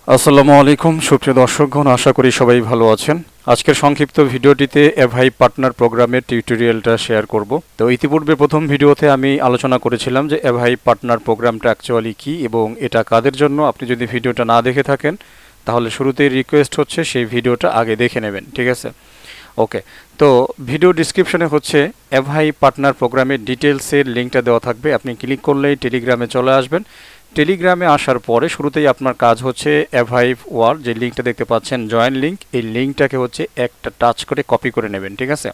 আসসালামু আলাইকুম সুপ্রিয় দর্শকগণ, আশা করি সবাই ভালো আছেন। আজকের সংক্ষিপ্ত ভিডিওটিতে অ্যাভাইভ পার্টনার প্রোগ্রামের টিউটোরিয়ালটা শেয়ার করব। তো ইতিপূর্বে প্রথম ভিডিওতে আমি আলোচনা করেছিলাম যে অ্যাভাইভ পার্টনার প্রোগ্রামটা অ্যাকচুয়ালি কী এবং এটা কাদের জন্য। আপনি যদি ভিডিওটা না দেখে থাকেন তাহলে শুরুতেই রিকোয়েস্ট হচ্ছে সেই ভিডিওটা আগে দেখে নেবেন, ঠিক আছে? ওকে, তো ভিডিও ডিসক্রিপশনে হচ্ছে অ্যাভাইভ পার্টনার প্রোগ্রামের ডিটেলসের লিঙ্কটা দেওয়া থাকবে। আপনি ক্লিক করলেই টেলিগ্রামে চলে আসবেন। টেলিগ্রামে আসার পরে শুরুতেই আপনার কাজ হচ্ছে অ্যাভাইভ ওয়ার যে লিঙ্কটা দেখতে পাচ্ছেন, জয়েন লিঙ্ক, এই লিঙ্কটাকে হচ্ছে একটা টাচ করে কপি করে নেবেন, ঠিক আছে?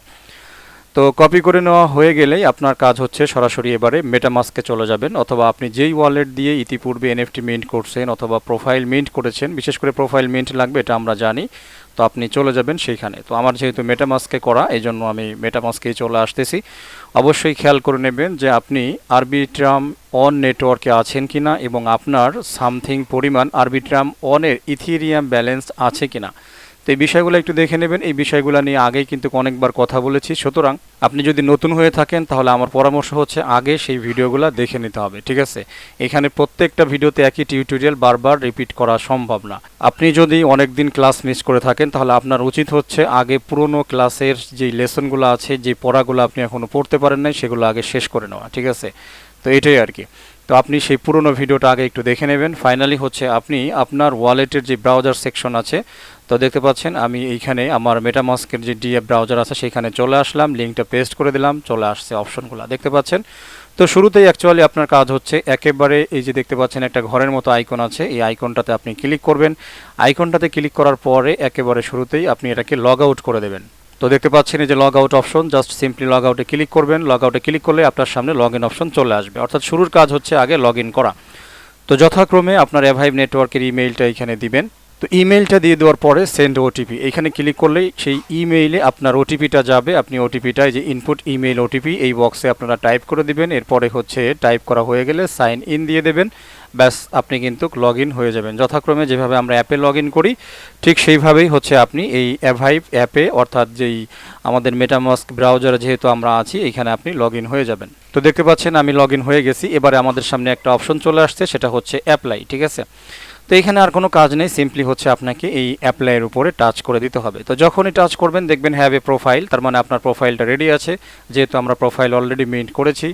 তো কপি করে নেওয়া হয়ে গেলেই আপনার কাজ হচ্ছে সরাসরি এবারে মেটামাস্কে চলে যাবেন, অথবা আপনি যেই ওয়ালেট দিয়ে ইতিপূর্বে এনএফটি মিন্ট করছেন অথবা প্রোফাইল মিন্ট করেছেন, বিশেষ করে প্রোফাইল মিন্ট লাগবে এটা আমরা জানি। তো আপনি চলে যাবেন সেইখানে। তো আমার যেহেতু মেটামাস্কে করা, এই জন্য আমি মেটামাস্কেই চলে আসতেছি। অবশ্যই খেয়াল করে নেবেন যে আপনি আরবিট্রাম অন নেটওয়ার্কে আছেন কিনা এবং আপনার সামথিং পরিমাণ আরবিট্রাম অনের ইথিরিয়াম ব্যালেন্স আছে কিনা। তো এই বিষয়গুলো একটু দেখে নেবেন। এই বিষয়গুলো নিয়ে আগেই কিন্তু অনেকবার কথা বলেছি, সুতরাং আপনি যদি নতুন হয়ে থাকেন তাহলে আমার পরামর্শ হচ্ছে আগে সেই ভিডিওগুলো দেখে নিতে হবে, ঠিক আছে? এখানে প্রত্যেকটা ভিডিওতে একই টিউটোরিয়াল বারবার রিপিট করা সম্ভব না। আপনি যদি অনেক দিন ক্লাস মিস করে থাকেন তাহলে আপনার উচিত হচ্ছে আগে পুরনো ক্লাসের যে লেসনগুলো আছে, যে পড়াগুলো আপনি এখনও পড়তে পারেন নাই, সেগুলো আগে শেষ করে নেওয়া, ঠিক আছে? তো এটাই আর কি। তো আপনি সেই পুরনো ভিডিওটা আগে একটু দেখে নেবেন। ফাইনালি হচ্ছে আপনি আপনার ওয়ালেটের যে ব্রাউজার সেকশন আছে, তো দেখতে পাচ্ছেন আমি এইখানে আমার মেটামাস্কের যে ডিএফ ব্রাউজার আছে সেখানে চলে আসলাম, লিঙ্কটা পেস্ট করে দিলাম, চলে আসছে অপশনগুলো দেখতে পাচ্ছেন। তো শুরুতেই অ্যাকচুয়ালি আপনার কাজ হচ্ছে একেবারে এই যে দেখতে পাচ্ছেন একটা ঘরের মতো আইকন আছে, এই আইকনটাতে আপনি ক্লিক করবেন। আইকনটাতে ক্লিক করার পরে একেবারে শুরুতেই আপনি এটাকে লগ আউট করে দেবেন। তো দেখতে পাচ্ছেন এই যে log out option, just simply log আউটে ক্লিক করবেন। লগ আউটে ক্লিক করলে আপনার সামনে লগ ইন অপশন চলে আসবে, অর্থাৎ শুরুর কাজ হচ্ছে আগে লগ ইন করা। তো যথাক্রমে আপনার অ্যাভাইভ নেটওয়ার্কের ইমেইলটা এখানে দিবেন। তো ইমেইলটা দিয়ে দেওয়ার পরে সেন্ড ওটিপি, এখানে ক্লিক করলেই সেই ইমেইলে আপনার ওটিপিটা যাবে। আপনি ওটিপিটা যে ইনপুট ইমেইল ওটিপি এই বক্সে আপনারা টাইপ করে দিবেন। এরপরে হচ্ছে টাইপ করা হয়ে গেলে সাইন ইন দিয়ে দেবেন। ব্যাস, আপনি কিন্তু লগ ইন হয়ে যাবেন। যথাক্রমে যেভাবে আমরা অ্যাপে লগ ইন করি ঠিক সেইভাবেই হচ্ছে আপনি এই অ্যাভাইভ অ্যাপে, অর্থাৎ যেই আমাদের মেটামাস্ক ব্রাউজারে যেহেতু আমরা আছি, এখানে আপনি লগ ইন হয়ে যাবেন। তো দেখতে পাচ্ছেন আমি লগ ইন হয়ে গেছি। এবারে আমাদের সামনে একটা অপশন চলে আসছে, সেটা হচ্ছে অ্যাপ্লাই, ঠিক আছে? তো এখানে আর কোনো কাজ নেই, সিম্পলি হচ্ছে আপনাকে এই অ্যাপ্লাইয়ের উপরে টাচ করে দিতে হবে। তো যখনই টাচ করবেন দেখবেন হ্যাভ এ প্রোফাইল, তার মানে আপনার প্রোফাইলটা রেডি আছে, যেহেতু আমরা প্রোফাইল অলরেডি মিন্ট করেছি।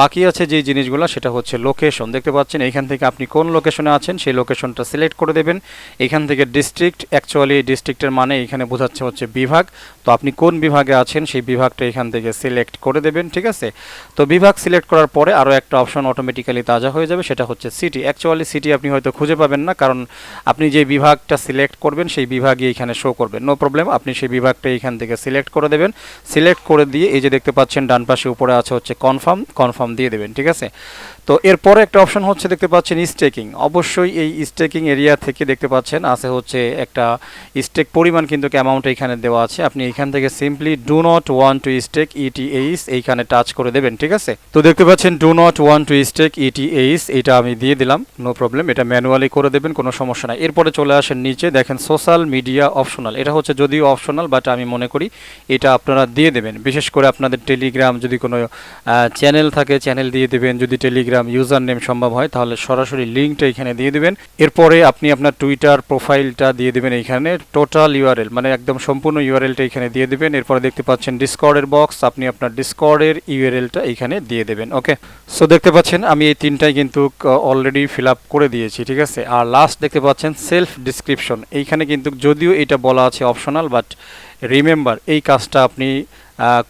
বাকি আছে যেই জিনিসগুলো সেটা হচ্ছে লোকেশন। দেখতে পাচ্ছেন এইখান থেকে আপনি কোন লোকেশনে আছেন সেই লোকেশনটা সিলেক্ট করে দেবেন। এখান থেকে ডিস্ট্রিক্ট, অ্যাকচুয়ালি ডিস্ট্রিক্টের মানে এখানে বোঝাচ্ছে হচ্ছে বিভাগ। তো আপনি কোন বিভাগে আছেন সেই বিভাগটা এখান থেকে সিলেক্ট করে দেবেন, ঠিক আছে? তো বিভাগ সিলেক্ট করার পরে আরও একটা অপশন অটোমেটিক্যালি তাজা হয়ে যাবে, সেটা হচ্ছে সিটি। অ্যাকচুয়ালি সিটি আপনি হয়তো খুঁজে পাবেন না, কারণ আপনি যে বিভাগটা সিলেক্ট করবেন সেই বিভাগই এখানে শো করবে। নো প্রবলেম, আপনি সেই বিভাগটা এখান থেকে সিলেক্ট করে দেবেন। সিলেক্ট করে দিয়ে এই যে দেখতে পাচ্ছেন ডান পাশে উপরে আছে হচ্ছে কনফার্ম, কনফার্ম দিয়ে দেবেন, ঠিক আছে? তো এরপরে একটা অপশন হচ্ছে দেখতে পাচ্ছেন স্টেকিং। অবশ্যই এই স্টেকিং এরিয়া থেকে দেখতে পাচ্ছেন আছে হচ্ছে একটা স্টেক পরিমাণ, কিন্তু অ্যামাউন্ট এখানে দেওয়া আছে। আপনি এখান থেকে simply do not want to stake ETH এইখানে টাচ করে দেবেন, ঠিক আছে? তো দেখতে পাচ্ছেন do not want to stake ETH, এটা আমি দিয়ে দিলাম, নো প্রবলেম, এটা ম্যানুয়ালি করে দেবেন, কোনো সমস্যা নাই। এরপরে চলে আসেন নিচে, দেখেন সোশ্যাল মিডিয়া অপশনাল, এটা হচ্ছে যদিও অপশনাল বাট আমি মনে করি এটা আপনারা দিয়ে দেবেন। বিশেষ করে আপনাদের টেলিগ্রাম যদি কোনো চ্যানেল থাকে চ্যানেল দিয়ে দেবেন, যদি টেলিগ্রাম ইউজার নেম সম্ভব হয় তাহলে সরাসরি লিঙ্কটা এখানে দিয়ে দেবেন। এরপরে আপনি আপনার টুইটার প্রোফাইলটা দিয়ে দেবেন এইখানে, টোটাল ইউআরএল মানে একদম সম্পূর্ণ ইউআরএলটা এখানে দিয়ে দেবেন। এরপরে দেখতে পাচ্ছেন ডিসকর্ডের বক্স, আপনি আপনার ডিসকর্ডের ইউআরএলটা এখানে দিয়ে দেবেন। ওকে, সো দেখতে পাচ্ছেন আমি এই তিনটাই কিন্তু অলরেডি ফিল আপ করে দিয়েছি, ঠিক আছে? আর লাস্ট দেখতে পাচ্ছেন সেলফ ডিসক্রিপশন, এইখানে কিন্তু যদিও এটা বলা আছে অপশনাল, বাট রিমেম্বার এই কাজটা আপনি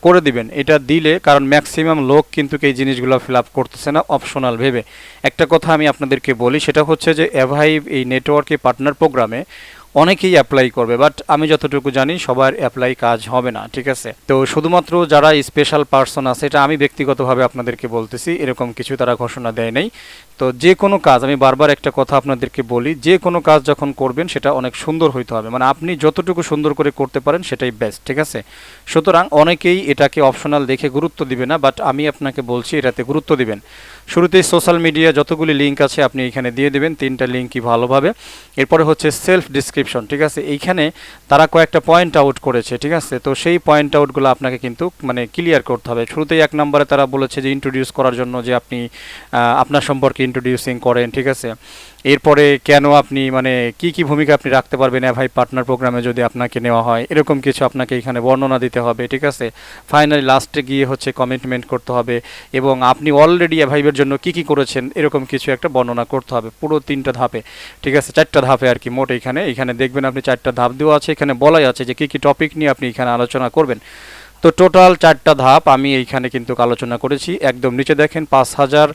করে দিবেন। এটা দিলে, কারণ ম্যাক্সিমাম লোক কিন্তু এই জিনিসগুলো ফিল আপ করতেছে না অপশনাল ভেবে। একটা কথা আমি আপনাদেরকে বলি, সেটা হচ্ছে যে অ্যাভাইভ এই নেটওয়ার্কে পার্টনার প্রোগ্রামে অনেকেই অ্যাপ্লাই করবে, বাট আমি যতটুকু জানি সবার অ্যাপ্লাই কাজ হবে না, ঠিক আছে? তো শুধুমাত্র যারা স্পেশাল পার্সন আছে, এটা আমি ব্যক্তিগতভাবে আপনাদেরকে বলতেছি, এরকম কিছু তারা ঘোষণা দেয় নাই। তো যে কোনো কাজ, আমি বারবার একটা কথা আপনাদেরকে বলি, যে কোনো কাজ যখন করবেন সেটা অনেক সুন্দর হইতে হবে, মানে আপনি যতটুকু সুন্দর করে করতে পারেন সেটাই বেস্ট, ঠিক আছে? সুতরাং অনেকেই এটাকে অপশনাল দেখে গুরুত্ব দিবে না, বাট আমি আপনাকে বলছি এটাতে গুরুত্ব দিবেন। শুরুতেই সোশ্যাল মিডিয়া যতগুলি লিঙ্ক আছে আপনি এখানে দিয়ে দেবেন, তিনটা লিঙ্কই ভালোভাবে। এরপরে হচ্ছে সেলফ ডিসক্রিপশন, ঠিক আছে? এইখানে তারা কয়েকটা পয়েন্ট আউট করেছে, ঠিক আছে? তো সেই পয়েন্ট আউটগুলো আপনাকে কিন্তু মানে ক্লিয়ার করতে হবে। শুরুতেই এক নম্বরে তারা বলেছে যে ইন্ট্রোডিউস করার জন্য যে আপনি আপনার সম্পর্কে ইন্ট্রোডিউসিং করেন, ঠিক আছে? এরপরে কেন আপনি মানে কি ভূমিকা আপনি রাখতে পারবেন অ্যাভাইভ পার্টনার প্রোগ্রামে যদি আপনাকে নেওয়া হয়, এরকম কিছু আপনাকে এখানে বর্ণনা দিতে হবে, ঠিক আছে। ফাইনালি লাস্টে গিয়ে হচ্ছে কমিটমেন্ট করতে হবে এবং আপনি অলরেডি অ্যাভাইভের জন্য কি করেছেন এরকম কিছু একটা বর্ণনা করতে হবে পুরো 3টা ধাপে, ঠিক আছে, 4টা ধাপে আর কি মোট। এখানে দেখবেন আপনি 4টা ধাপ দেওয়া আছে, এখানে বলাই আছে যে কি টপিক নিয়ে আপনি এখানে আলোচনা করবেন। তো টোটাল 4টা ধাপ আমি এইখানে কিন্তু আলোচনা করেছি। একদম নিচে দেখেন 5000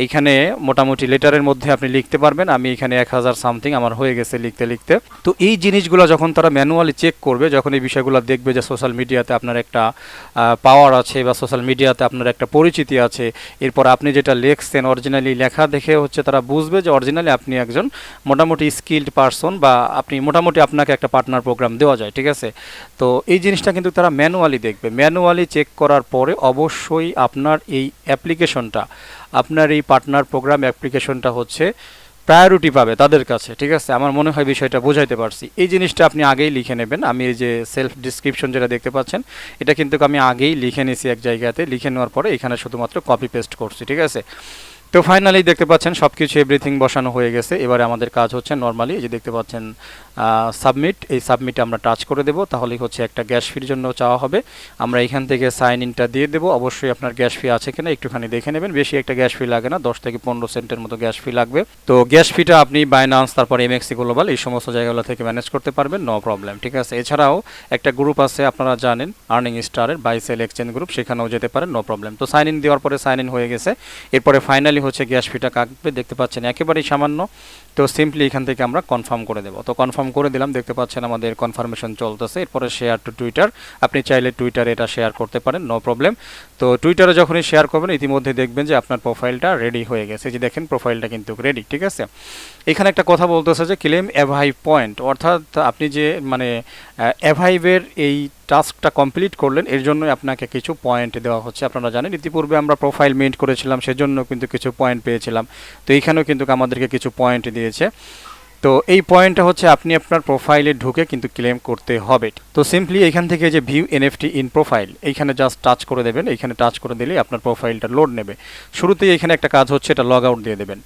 এইখানে মোটামুটি লেটারের মধ্যে আপনি লিখতে পারবেন। আমি এখানে 1000 সামথিং আমার হয়ে গেছে লিখতে। তো এই জিনিসগুলো যখন তারা ম্যানুয়ালি চেক করবে, যখন এই বিষয়গুলো দেখবে যে সোশ্যাল মিডিয়াতে আপনার একটা পাওয়ার আছে বা সোশ্যাল মিডিয়াতে আপনার একটা পরিচিতি আছে, এরপর আপনি যেটা লিখছেন অরিজিনালি লেখা দেখে হচ্ছে তারা বুঝবে যে অরিজিনালি আপনি একজন মোটামুটি স্কিলড পারসন বা আপনি মোটামুটি আপনাকে একটা পার্টনার প্রোগ্রাম দেওয়া যায়, ঠিক আছে। তো এই জিনিসটা কিন্তু তারা ম্যানুয়ালি দেখবে। ম্যানুয়ালি চেক করার পরে অবশ্যই আপনার এই অ্যাপ্লিকেশনটা, আপনার এই পার্টনার প্রোগ্রাম অ্যাপ্লিকেশনটা হচ্ছে প্রায়োরিটি পাবে তাদের কাছে, ঠিক আছে। আমার মনে হয় বিষয়টা বোঝাইতে পারছি। এই জিনিসটা আপনি আগেই লিখে নেবেন। আমি এই যে সেলফ ডিসক্রিপশন যেটা দেখতে পাচ্ছেন, এটা কিন্তু আমি আগেই লিখে নিয়েছি এক জায়গাতে। লিখে নেওয়ার পরে এখানে শুধুমাত্র কপি পেস্ট করছি, ঠিক আছে। তো ফাইনালি দেখতে পাচ্ছেন সব কিছু এভরিথিং বসানো হয়ে গেছে। এবারে আমাদের কাজ হচ্ছে নর্মালি এই যে দেখতে পাচ্ছেন সাবমিট, এই সাবমিটে আমরা টাচ করে দেব, তাহলেই হচ্ছে একটা গ্যাস ফির জন্য চাওয়া হবে। আমরা এখান থেকে সাইন ইনটা দিয়ে দেবো। অবশ্যই আপনার গ্যাস ফি আছে কিনা একটুখানি দেখে নেবেন। বেশি একটা গ্যাস ফি লাগে না, 10 থেকে 15 সেন্টের মতো গ্যাস ফি লাগবে। তো গ্যাস ফিটা আপনি বাইন্যান্স, তারপর MEXC গ্লোবাল এই সমস্ত জায়গাগুলো থেকে ম্যানেজ করতে পারবেন, নো প্রবলেম, ঠিক আছে। এছাড়াও একটা গ্রুপ আছে আপনারা জানেন, আর্নিং স্টারের বাই সেল এক্সচেঞ্জ গ্রুপ, সেখানেও যেতে পারেন, নো প্রবলেম। তো সাইন ইন দেওয়ার পরে সাইন ইন হয়ে গেছে। এরপরে ফাইনালি হচ্ছে গ্যাস ফিটা কাটবে, দেখতে পাচ্ছেন একেবারেই সামান্য। তো সিম্পলি এখান থেকে আমরা কনফার্ম করে দেবো। তো কনফার্ম করে দিলাম, দেখতে পাচ্ছেন আমাদের কনফার্মেশন চলতেছে। এরপরে শেয়ার টু টুইটার, আপনি চাইলে টুইটারে এটা শেয়ার করতে পারেন, নো প্রবলেম। তো টুইটারে যখনই শেয়ার করবেন ইতিমধ্যে দেখবেন যে আপনার প্রোফাইলটা রেডি হয়ে গেছে। যে দেখেন প্রোফাইলটা কিন্তু রেডি, ঠিক আছে। এখানে একটা কথা বলতেছে যে ক্লেম অ্যাভাইভ পয়েন্ট, অর্থাৎ আপনি যে মানে অ্যাভাইভের এই টাস্কটা কমপ্লিট করলেন, এর জন্য আপনাকে কিছু পয়েন্ট দেওয়া হচ্ছে। আপনারা জানেন ইতিপূর্বে আমরা প্রোফাইল মেইনটেইন করেছিলাম, সেজন্য কিন্তু কিছু পয়েন্ট পেয়েছিলাম। তো এইখানেও কিন্তু আমাদেরকে কিছু পয়েন্ট দিয়েছে। তো এই পয়েন্টটা হচ্ছে আপনি আপনার প্রোফাইলে ঢুকে কিন্তু ক্লেম করতে হবে। তো সিম্পলি এখান থেকে যে ভিউ এনএফটি ইন প্রোফাইল, এইখানে জাস্ট টাচ করে দেবেন। এইখানে টাচ করে দিলেই আপনার প্রোফাইলটা লোড নেবে। শুরুতেই এখানে একটা কাজ হচ্ছে, এটা লগ আউট দিয়ে দেবেন।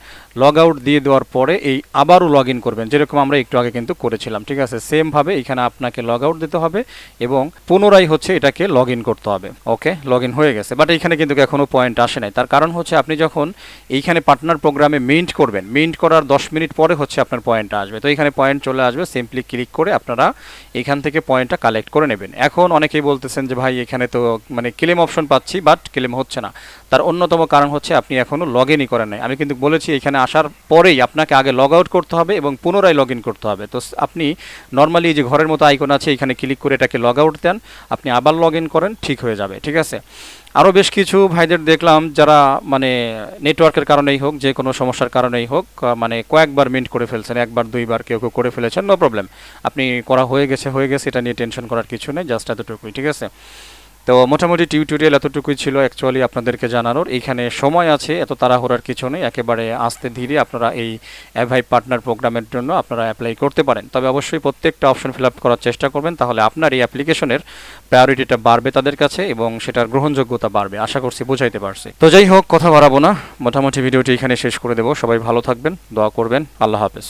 লগ আউট দিয়ে দেওয়ার পরে এই আবারও লগ ইন করবেন, যেরকম আমরা একটু আগে কিন্তু করেছিলাম, ঠিক আছে। সেমভাবে এখানে আপনাকে লগ আউট দিতে হবে এবং পুনরায় হচ্ছে এটাকে লগ ইন করতে হবে। ওকে, লগ ইন হয়ে গেছে, বাট এইখানে কিন্তু এখনও পয়েন্ট আসে নাই। তার কারণ হচ্ছে আপনি যখন এইখানে পার্টনার প্রোগ্রামে মিন্ট করবেন, মিন্ট করার 10 মিনিট পরে হচ্ছে আপনার পয়েন্ট আসবে। তো এখানে পয়েন্ট চলে আসবে, সিম্পলি ক্লিক করে আপনারা এখান থেকে পয়েন্টটা কালেক্ট করে নেবেন। এখন অনেকেই বলতেছেন যে ভাই এখানে তো মানে ক্লেম অপশন পাচ্ছি বাট ক্লেম হচ্ছে না। তার অন্যতম কারণ হচ্ছে আপনি এখনও লগ ইনই করেন নাই। আমি কিন্তু বলেছি এখানে আসার পরেই আপনাকে আগে লগ আউট করতে হবে এবং পুনরায় লগ ইন করতে হবে। তো আপনি নর্মালি যে ঘরের মতো আইকন আছে এখানে ক্লিক করে এটাকে লগ আউট দেন, আপনি আবার লগ ইন করেন, ঠিক হয়ে যাবে, ঠিক আছে। আরও বেশ কিছু ভাইদের দেখলাম যারা মানে নেটওয়ার্কের কারণেই হোক, যে কোনো সমস্যার কারণেই হোক, মানে কয়েকবার মিন্ট করে ফেলছেন, একবার দুইবার কেউ করে ফেলেছেন, নো প্রবলেম। আপনি করা হয়ে গেছে, এটা নিয়ে টেনশন করার কিছু নেই, জাস্ট এতটুকুই, ঠিক আছে। তো মোটামুটি টিউটোরিয়াল এতটুকুই ছিল অ্যাকচুয়ালি আপনাদেরকে জানানোর। এইখানে সময় আছে, এত তাড়াহুড়ার কিছু নেই, একেবারে আস্তে ধীরে আপনারা এই অ্যাভাইভ পার্টনার প্রোগ্রামের জন্য আপনারা অ্যাপ্লাই করতে পারেন। তবে অবশ্যই প্রত্যেকটা অপশন ফিল আপ করার চেষ্টা করবেন, তাহলে আপনার এই অ্যাপ্লিকেশনের প্রায়োরিটিটা বাড়বে তাদের কাছে এবং সেটার গ্রহণযোগ্যতা বাড়বে। আশা করছি বুঝাইতে পারছি। তো যাই হোক, কথা বাড়াবো না, মোটামুটি ভিডিওটি এখানে শেষ করে দেবো। সবাই ভালো থাকবেন, দোয়া করবেন, আল্লাহ হাফেজ।